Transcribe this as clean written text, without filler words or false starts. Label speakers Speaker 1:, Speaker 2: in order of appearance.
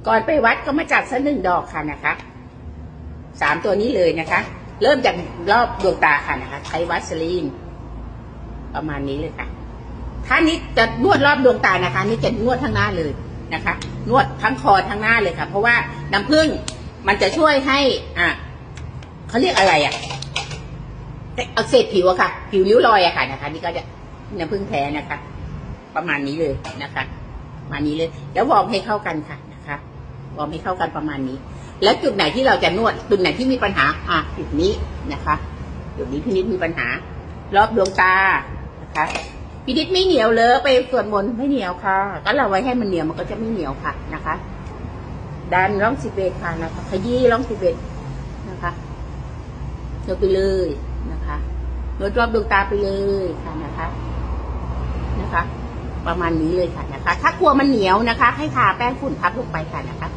Speaker 1: ก่อนไปวัดก็มาจัดสัก1 ดอกค่ะนะคะ3 ตัวนี้เลยนะคะเริ่มจากรอบดวงตาค่ะนะคะใช้วัสลีนประมาณนี้เลยค่ะถ้านี้จะนวดรอบดวงตานะคะนี่จะนวดทั้งหน้าเลยนะคะนวดทั้งคอทั้งหน้าเลยค่ะเพราะว่าน้ำผึ้งมันจะช่วยให้เขาเรียกอะไรอักเสบผิวอะค่ะผิวริ้วรอยอะค่ะนะคะนี่ก็จะน้ำผึ้งแท้นะคะประมาณนี้เลยนะคะประมาณนี้เลยแล้ววอร์มให้เข้ากันค่ะนะคะวอร์มให้เข้ากันประมาณนี้แล้วจุดไหนที่เราจะนวดจุดไหนที่มีปัญหาจุดนี้นะคะจุดนี้พี่นิดมีปัญหารอบดวงตานะคะพี่นิดไม่เหนียวเลยไปสวดมนต์ไม่เหนียวค่ะก็เราไว้ให้มันเหนียวมันก็จะไม่เหนียวค่ะนะคะดันร่อง11ค่ะนะคะขยี้ร่อง11นะคะนวดไปเลยนะคะนวดรอบดวงตาไปเลยค่ะนะคะ ประมาณนี้เลยค่ะนะคะถ้ากลัวมันเหนียวนะคะให้ทาแป้งฝุ่นทับลงไปค่ะนะคะ